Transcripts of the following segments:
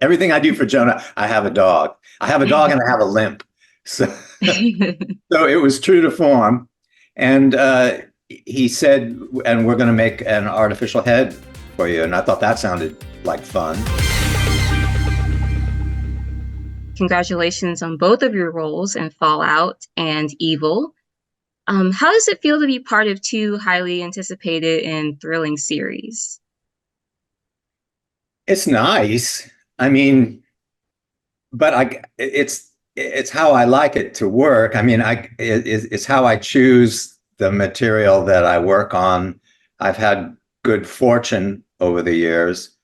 Everything I do for Jonah, I have a dog. I have a dog and I have a limp. So, so it was true to form. And he said, and we're going to make an artificial head for you. And I thought that sounded like fun. Congratulations on both of your roles in Fallout and Evil. How does it feel to be part of two highly anticipated and thrilling series? It's nice. I mean, but it's how I like it to work. I mean, it's how I choose the material that I work on. I've had good fortune over the years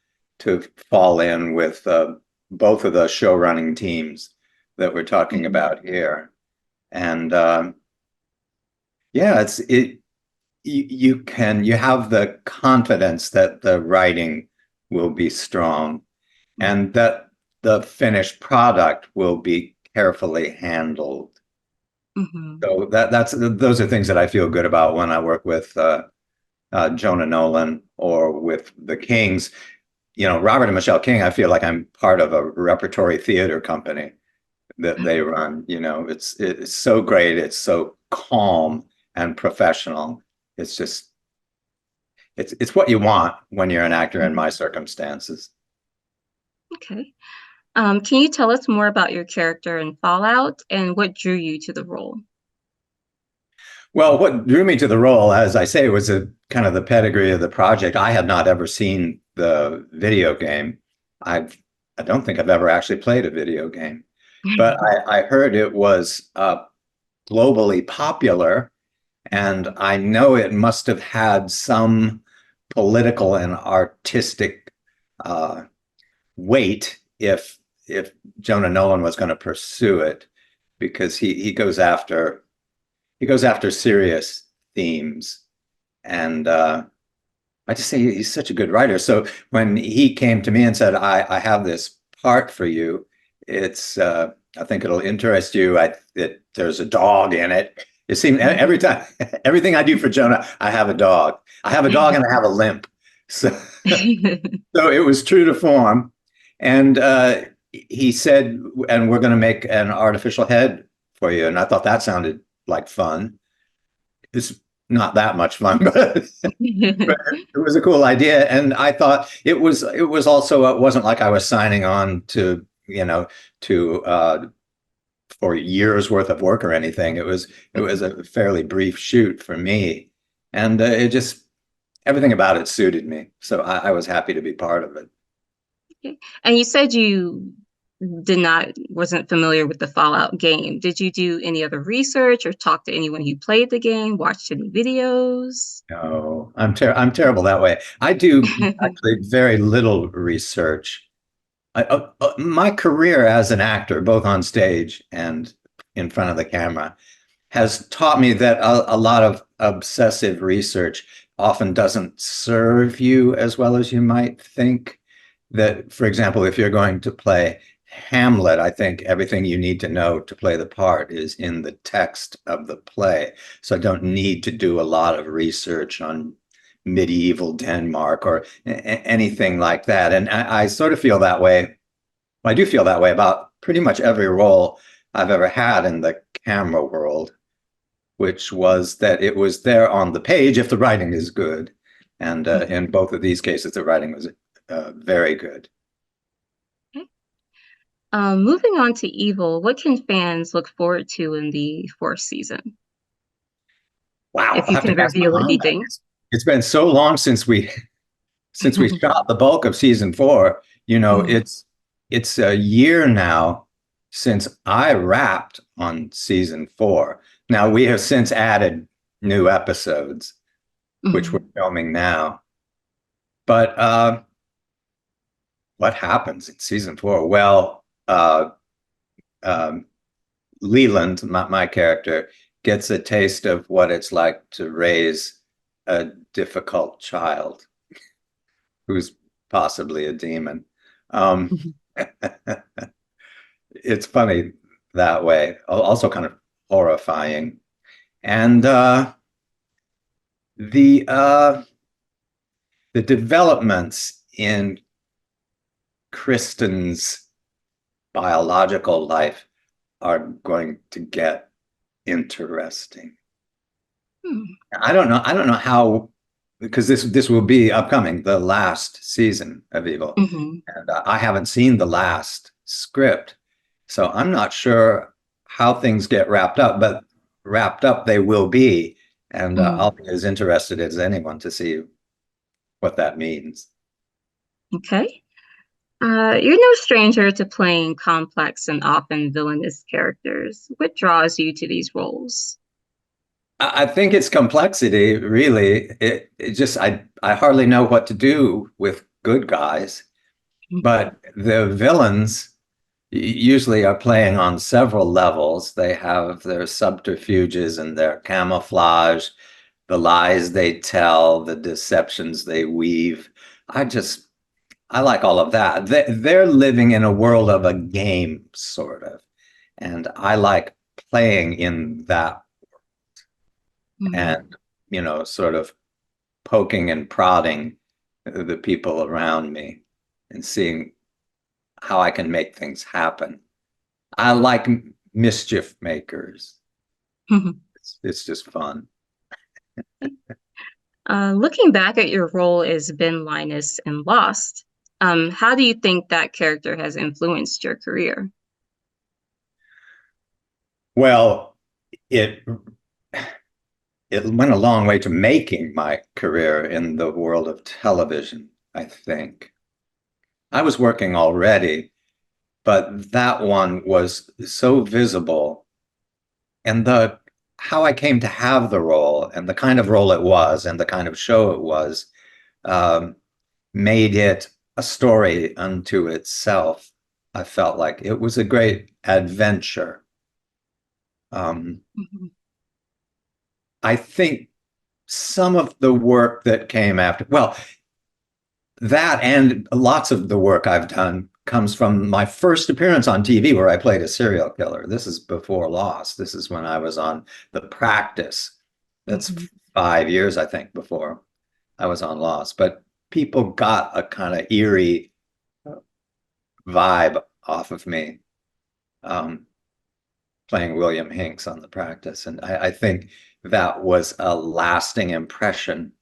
to fall in with both of the show running teams that we're talking about here, and yeah, you have the confidence that the writing will be strong and that the finished product will be carefully handled. Mm-hmm. So those are things that I feel good about when I work with Jonah Nolan or with the Kings. You know, Robert and Michelle King, I feel like I'm part of a repertory theater company that they run. You know, it's so great. It's so calm and professional. It's just it's what you want when you're an actor in my circumstances. Okay. Can you tell us more about your character in Fallout and what drew you to the role? Well, what drew me to the role, as I say, was a kind of the pedigree of the project. I had not ever seen the video game. I don't think I've ever actually played a video game, but I heard it was globally popular, and I know it must have had some political and artistic uh, weight if Jonah Nolan was going to pursue it, because he goes after serious themes, and I just say he's such a good writer. So when he came to me and said, "I have this part for you. It's I think it'll interest you. There's a dog in it." It seemed every time, everything I do for Jonah, I have a dog. I have a dog and I have a limp. So, so it was true to form. And he said, and we're going to make an artificial head for you. And I thought that sounded like fun. It's not that much fun, but it was a cool idea. And I thought it was also, it wasn't like I was signing on to, to for years worth of work or anything. It was a fairly brief shoot for me. And it just, everything about it suited me. So I was happy to be part of it. Okay. And you said you wasn't familiar with the Fallout game. Did you do any other research or talk to anyone who played the game, watched any videos? No, I'm terrible that way. I do actually very little research. My career as an actor, both on stage and in front of the camera, has taught me that a lot of obsessive research often doesn't serve you as well as you might think. That, for example, if you're going to play Hamlet, I think everything you need to know to play the part is in the text of the play. So I don't need to do a lot of research on medieval Denmark or anything like that. And I sort of feel that way. I do feel that way about pretty much every role I've ever had in the camera world, which was that it was there on the page if the writing is good. And in both of these cases, the writing was very good. Okay. Moving on to Evil, what can fans look forward to in the fourth season? Wow, If I you have to can pass my reveal mom. anything. It's been so long since we shot the bulk of season four. It's a year now since I wrapped on season four. Now we have since added new episodes, which we're filming now. But what happens in season four? Well, Leland, my character, gets a taste of what it's like to raise a difficult child who's possibly a demon. Um, it's funny that way, also kind of horrifying. And the developments in Kristen's biological life are going to get interesting. I don't know how, because this will be upcoming, the last season of Evil. And I haven't seen the last script, so I'm not sure how things get wrapped up, but wrapped up they will be. And I'll be as interested as anyone to see what that means. Okay. You're no stranger to playing complex and often villainous characters. What draws you to these roles? I think it's complexity, really. It just, I hardly know what to do with good guys, but the villains usually are playing on several levels. They have their subterfuges and their camouflage, the lies they tell, the deceptions they weave. I like all of that. They're living in a world of a game, sort of. And I like playing in that and, sort of poking and prodding the people around me and seeing how I can make things happen. I like mischief makers. It's just fun. Looking back at your role as Ben Linus in Lost, how do you think that character has influenced your career? Well, it went a long way to making my career in the world of television, I think. I was working already, but that one was so visible. And how I came to have the role and the kind of role it was and the kind of show it was made it a story unto itself. I felt like it was a great adventure. I think some of the work that came after, well, that and lots of the work I've done comes from my first appearance on TV where I played a serial killer. This is before Lost. This is when I was on The Practice. That's 5 years, I think, before I was on Lost. But people got a kind of eerie vibe off of me playing William Hinks on The Practice. And I think that was a lasting impression.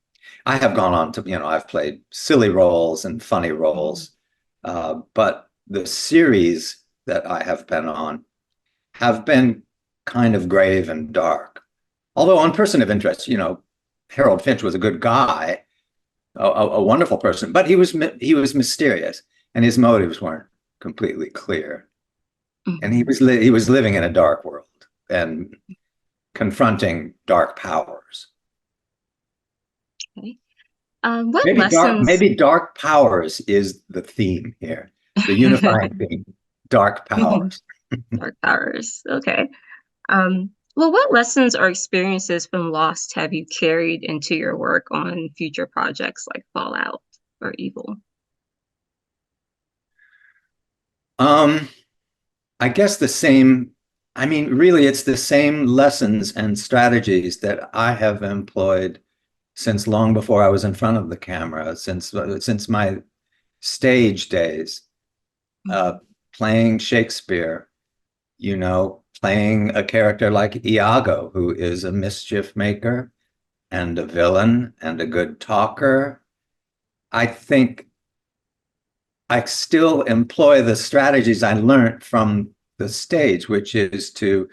I have gone on to, I've played silly roles and funny roles, but the series that I have been on have been kind of grave and dark. Although on Person of Interest, Harold Finch was a good guy, a wonderful person, but he was mysterious and his motives weren't completely clear. And he was living in a dark world and confronting dark powers. Okay. What lessons? Maybe dark powers is the theme here, the unifying theme, dark powers. Dark powers. Okay. Well, what lessons or experiences from Lost have you carried into your work on future projects like Fallout or Evil? I guess the same. I mean, really, it's the same lessons and strategies that I have employed since long before I was in front of the camera, since my stage days, playing Shakespeare, playing a character like Iago, who is a mischief maker and a villain and a good talker. I think I still employ the strategies I learned from the stage, which is to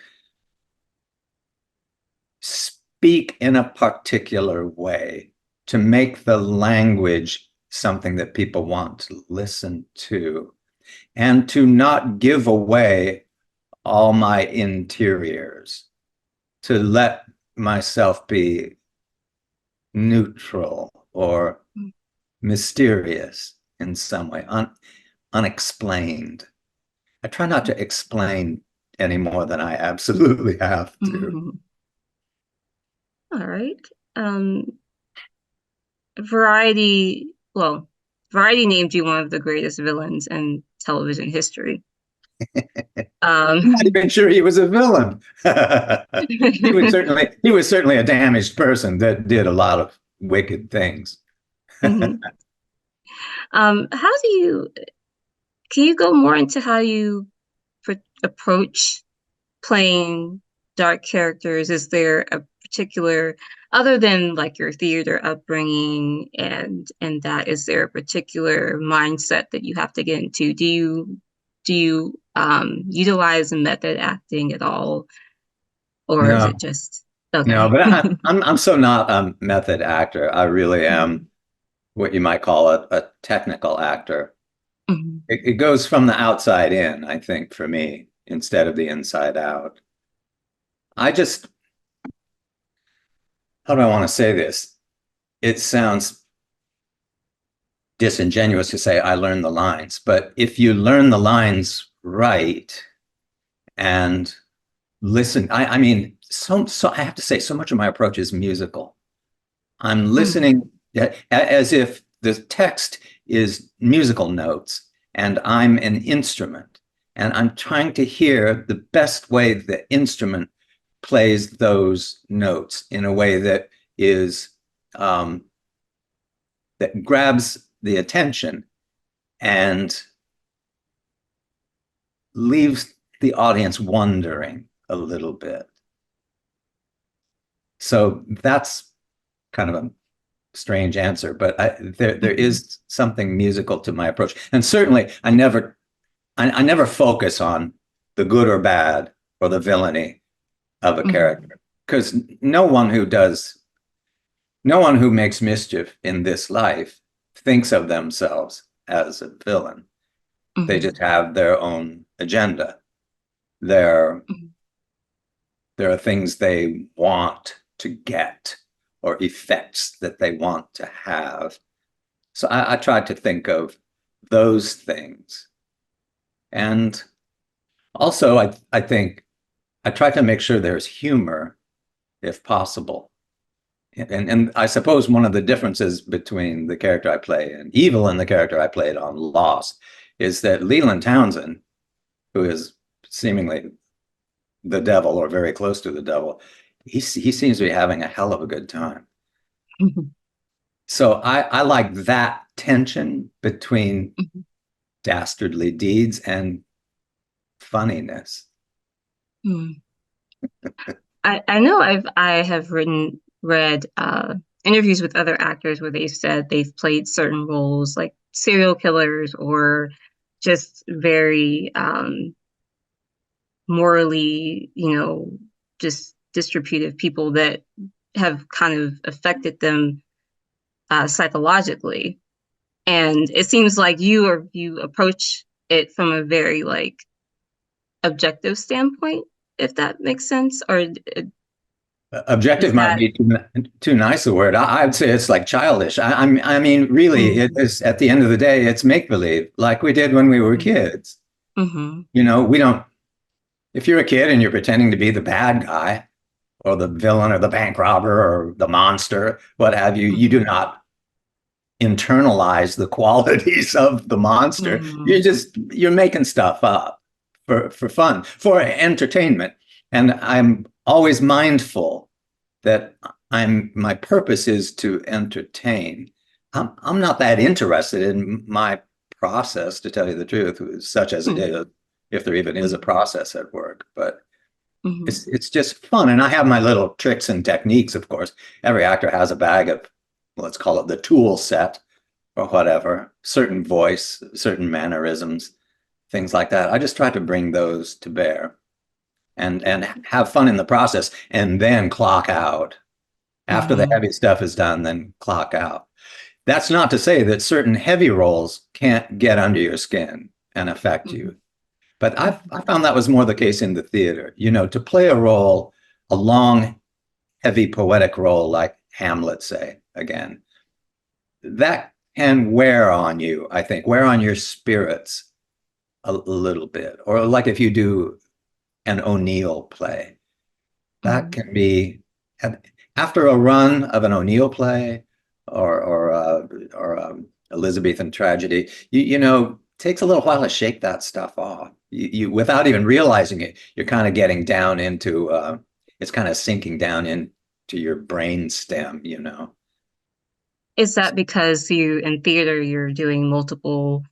speak in a particular way, to make the language something that people want to listen to, and to not give away all my interiors, to let myself be neutral or mysterious in some way, unexplained. I try not to explain any more than I absolutely have to. All right. Variety named you one of the greatest villains in television history. I'm not even sure he was a villain. He was certainly a damaged person that did a lot of wicked things. How do you Can you go more into how you approach playing dark characters? Is there a particular, other than like your theater upbringing and that, is there a particular mindset that you have to get into? Do you utilize method acting at all, or is No, it just no, okay? but I'm so not a method actor. I really am what you might call a technical actor. Mhm. It goes from the outside in, I think, for me, instead of the inside out. I just, how do I want to say this? It sounds disingenuous to say I learned the lines, but if you learn the lines right and listen, I mean, so I have to say, so much of my approach is musical. I'm Mhm. listening as if the text is musical notes and I'm an instrument. And I'm trying to hear the best way the instrument plays those notes in a way that is that grabs the attention and leaves the audience wondering a little bit. So that's kind of a strange answer, but there Mhm. is something musical to my approach. And certainly I never focus on the good or bad or the villainy of a Mhm. character. Because no one who makes mischief in this life thinks of themselves as a villain. They Mhm. just have their own agenda. There, Mhm. there are things they want to get or effects that they want to have. So I try to think of those things. And also, I think I try to make sure there's humor if possible. And I suppose one of the differences between the character I play in Evil and the character I played on Lost is that Leland Townsend, who is seemingly the devil or very close to the devil, he seems to be having a hell of a good time. Mhm. So I like that tension between Mhm. dastardly deeds and funniness. Mhm. I know I have read interviews with other actors where they've said they've played certain roles like serial killers or just very morally, just distributive people that have kind of affected them psychologically. And it seems like you approach it from a very like objective standpoint, if that makes sense, or Objective is might that be too nice a word. I'd say it's like childish. I mean, really, it mm, is at the end of the day, it's make believe, like we did when we were kids. mm-hmm, We don't. If you're a kid and you're pretending to be the bad guy or the villain or the bank robber or the monster, what have you, you mm-hmm, do not internalize the qualities of the monster. mm-hmm, You're making stuff up for fun, for entertainment. And I'm always mindful that my purpose is to entertain. I'm not that interested in my process, to tell you the truth, such as it is, if there even is a process at work. But mm-hmm, it's just fun, and I have my little tricks and techniques. Of course, every actor has a bag of, let's call it the tool set or whatever, certain voice, certain mannerisms, things like that. I just try to bring those to bear and have fun in the process, and then clock out after the mm-hmm, heavy stuff is done, then clock out. That's not to say that certain heavy roles can't get under your skin and affect mm-hmm, you. But I found that was more the case in the theater. To play a role, a long, heavy poetic role like Hamlet, say, again, that can wear on you, I think, wear on your spirits a little bit. Or like if you do an O'Neill play, that mm-hmm. can be after a run of an O'Neill play or Elizabethan tragedy. Takes a little while to shake that stuff off. You without even realizing it, you're kind of getting down into it's kind of sinking down into your brain stem. Is that because you in theater you're doing multiple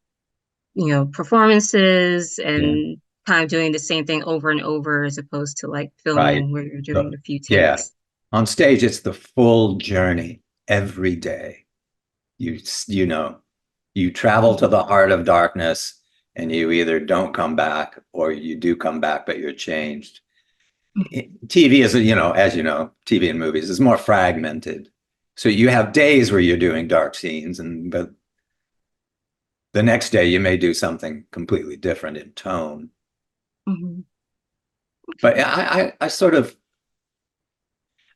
performances Yeah. and kind of doing the same thing over and over as opposed to like Right. film where you're doing So, a few yeah. takes. On stage, it's the full journey every day. You know, you travel to Mhm. the heart of darkness and you either don't come back or you do come back, but you're changed. Mhm. TV is, as you know, TV and movies is more fragmented. So you have days where you're doing dark scenes, but the next day you may do something completely different in tone. Mhm. But I sort of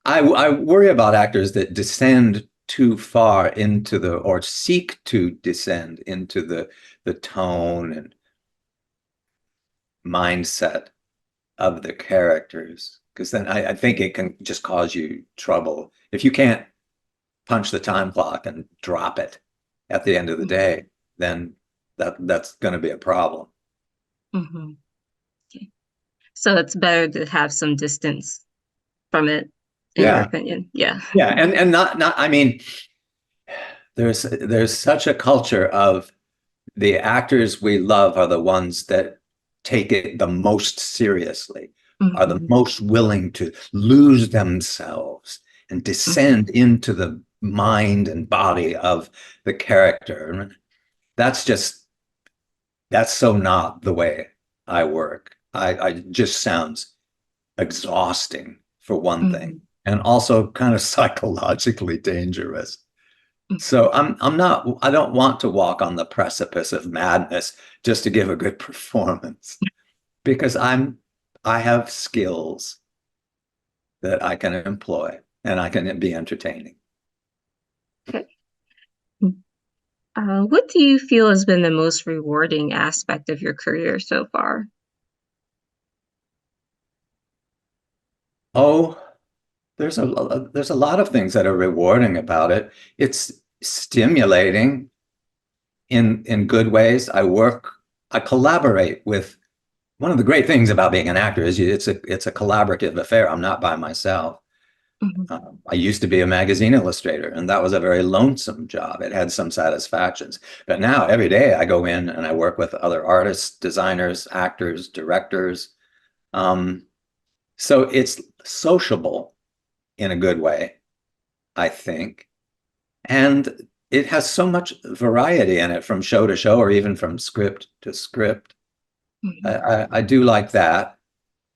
I worry about actors that descend too far into the or seek to descend into the tone and mindset of the characters, because then I think it can just cause you trouble if you can't punch the time clock and drop it at the end of the Mhm. day. Then that's going to be a problem. Mhm. Okay. So it's better to have some distance from it, in your Yeah, opinion. Yeah. yeah, and not. I mean, there's such a culture of the actors we love are the ones that take it the most seriously, are the Mhm. most willing to lose themselves and Mhm. descend into the mind and body of the character. That's just, that's so not the way I work. I just sounds exhausting for one thing, Mhm. and also kind of psychologically dangerous. Mhm. So I don't want to walk on the precipice of madness just to give a good performance because I have skills that I can employ and I can be entertaining. Okay. What do you feel has been the most rewarding aspect of your career so far? Oh, there's a lot of things that are rewarding about it. It's stimulating in good ways. I collaborate with one of the great things about being an actor is it's a collaborative affair. I'm not by myself. Mhm. I used to be a magazine illustrator, and that was a very lonesome job. It had some satisfactions. But now every day I go in and I work with other artists, designers, actors, directors. Um, so it's sociable in a good way, I think. And it has so much variety in it from show to show or even from script to script. Mhm. I do like that.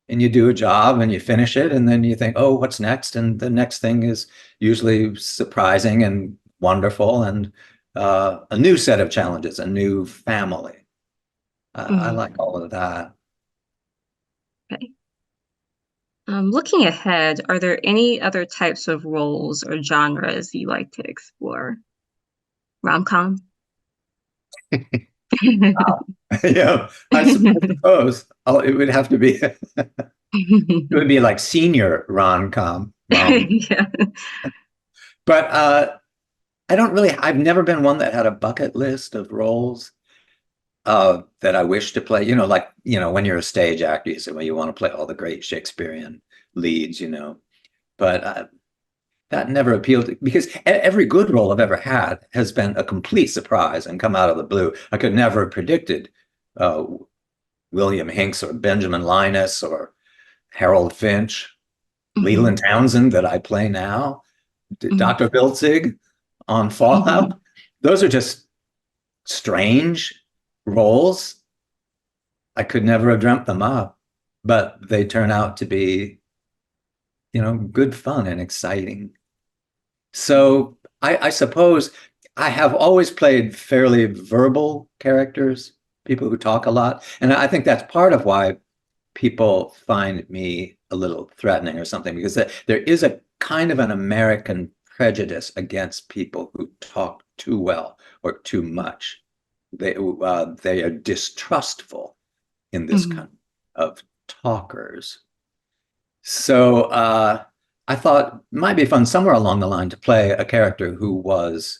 And you do a job and you finish it, and then you think, oh, what's next? And the next thing is usually surprising and wonderful and a new set of challenges, a new family. I Mhm. like all of that. Okay. Looking ahead, are there any other types of roles or genres you like to explore? Rom-com? Yeah, I suppose it would have to be, it would be like senior rom. Yeah. But I don't really, I've never been one that had a bucket list of roles that I wish to play. When you're a stage actor, you say, well, you want to play all the great Shakespearean leads. But that never appealed to, because every good role I've ever had has been a complete surprise and come out of the blue. I could never have predicted uh, William Hinks or Benjamin Linus or Harold Finch, Leland Mhm. Townsend that I play now, Mhm. Dr. Wilzig on Mhm. Fallout. Those are just strange roles. I could never have dreamt them up, but they turn out to be, good fun and exciting. So I suppose I have always played fairly verbal characters, people who talk a lot. And I think that's part of why people find me a little threatening or something, because there is a kind of an American prejudice against people who talk too well or too much. They are distrustful in this kind Mhm. of talkers. So I thought it might be fun somewhere along the line to play a character who was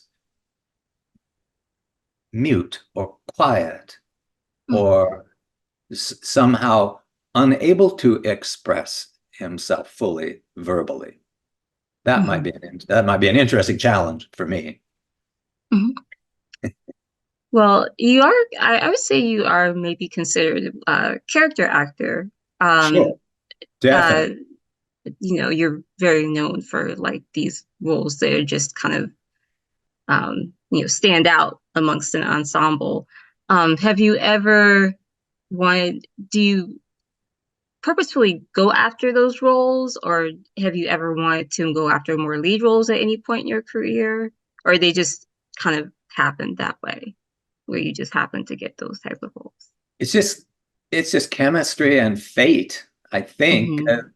mute or quiet Mhm. or somehow unable to express himself fully verbally. Mhm. That might be an interesting challenge for me. Mhm. Well, you are, I would say you are maybe considered a character actor. Um, Sure. uh, Definitely. you're very known for like these roles that are just kind of, stand out amongst an ensemble. Have you ever do you purposefully go after those roles, or have you ever wanted to go after more lead roles at any point in your career, or they just kind of happened that way, where you just happen to get those type of roles? It's just it's just chemistry and fate. I think Hmm.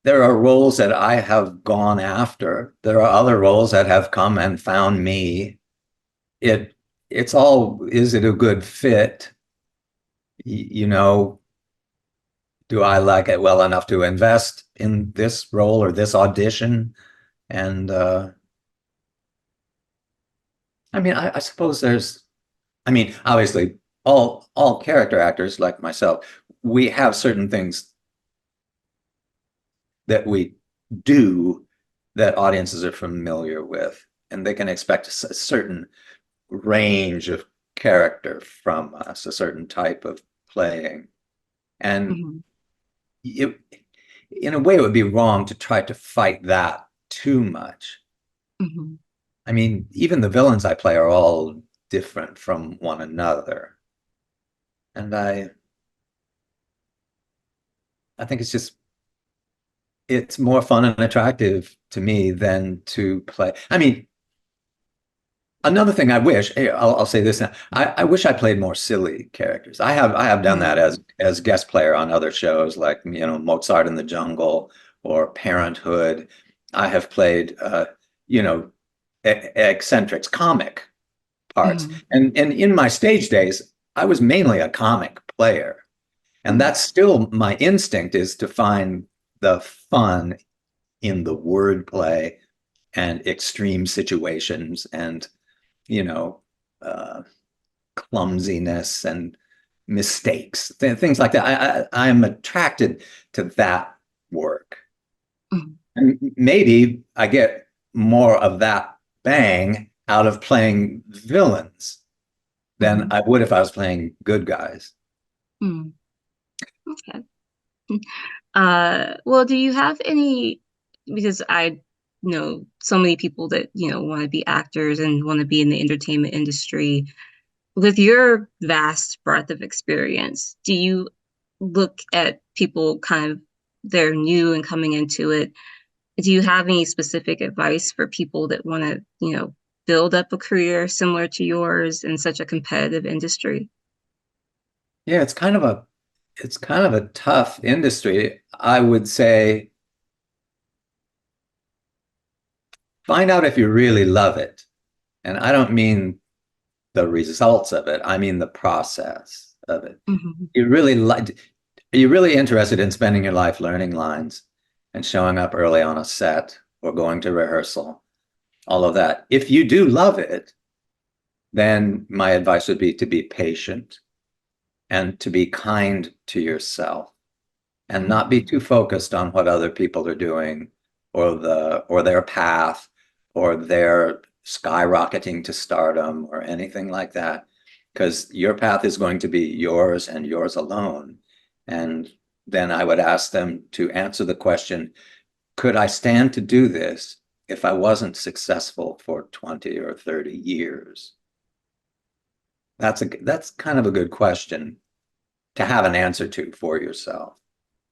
there are roles that I have gone after. There are other roles that have come and found me. It it's all, is it a good fit? You know, do I like it well enough to invest in this role or this audition? And I mean, I suppose there's, I mean, obviously, all character actors like myself, we have certain things that we do that audiences are familiar with, and they can expect a certain range of character from us, a certain type of playing. And Hmm. it, in a way, it would be wrong to try to fight that too much. Hmm. I mean, even the villains I play are all different from one another. And I think it's more fun and attractive to me than to play. I mean, another thing I wish, hey, I'll say this now. I wish I played more silly characters. I have done that Hmm. as guest player on other shows like, Mozart in the Jungle or Parenthood. I have played you know, eccentrics, comic parts. Hmm. And in my stage days, I was mainly a comic player. And Hmm. that's still my instinct, is to find the fun in the wordplay and extreme situations and, you know, uh, clumsiness and mistakes, things like that. I'm attracted to that work. Hmm. And maybe I get more of that bang out of playing villains than Hmm. I would if I was playing good guys. Hmm. Okay. Well, do you have any, because I know so many people that, want to be actors and want to be in the entertainment industry. With your vast breadth of experience, do you look at people kind of they're new and coming into it? Do you have any specific advice for people that want to, build up a career similar to yours in such a competitive industry? Yeah, it's kind of a tough industry. I would say find out if you really love it. And I don't mean the results of it. I mean the process of it. Hmm. You really like, are you really interested in spending your life learning lines and showing up early on a set or going to rehearsal? All of that. If you do love it, then my advice would be to be patient and to be kind to yourself and not be Hmm. too focused on what other people are doing or their path or their skyrocketing to stardom or anything like that, because your path is going to be yours and yours alone. And then I would ask them to answer the question, could I stand to do this if I wasn't successful for 20 or 30 years? That's kind of a good question to have an answer to for yourself,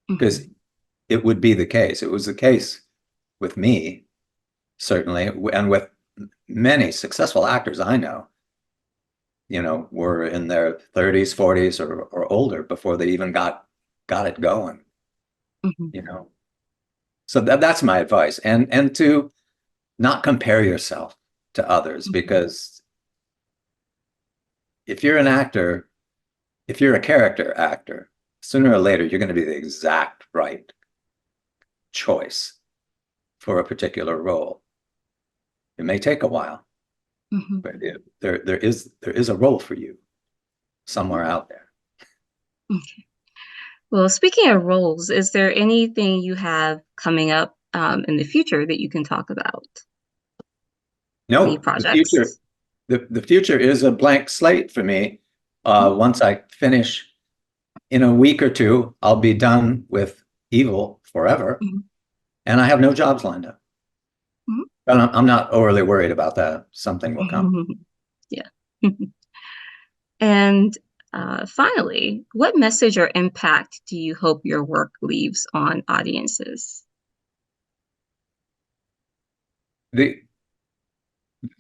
because Hmm. it would be the case. It was the case with me, certainly, and with many successful actors I know, were in their 30s, 40s, or older before they even got it going, Hmm. you know. So that's my advice. And to not compare yourself to others, Hmm. because if you're an actor, if you're a character actor, sooner or later you're going to be the exact right choice for a particular role. It may take a while, Hmm. but there is a role for you somewhere out there. Okay. Well, speaking of roles, is there anything you have coming up in the future that you can talk about? Any No, projects? the future is a blank slate for me. Once I finish in a week or two, I'll be done with Evil forever, Mhm. and I have no jobs lined up. Mhm. But I'm not overly worried about that. Something will come. Yeah. And finally, what message or impact do you hope your work leaves on audiences? The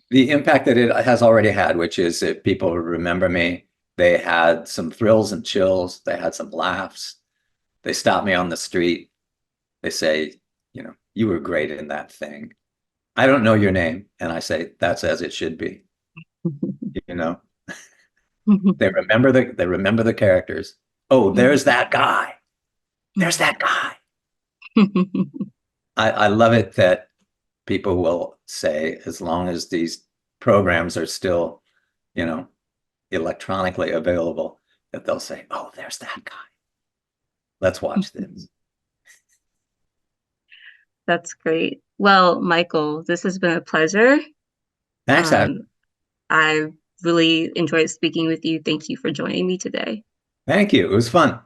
the impact that it has already had, which is that people remember me. They had some thrills and chills. They had some laughs. They stop me on the street. They say, you were great in that thing. I don't know your name. And I say, that's as it should be. You know, they remember the characters. Oh, there's that guy. There's that guy. I love it that people will say, as long as these programs are still, you know, electronically available, that they'll say, oh, there's that guy. Let's watch this. That's great. Well, Michael, this has been a pleasure. Thanks, Ash. Um, I really enjoyed speaking with you. Thank you for joining me today. Thank you. It was fun.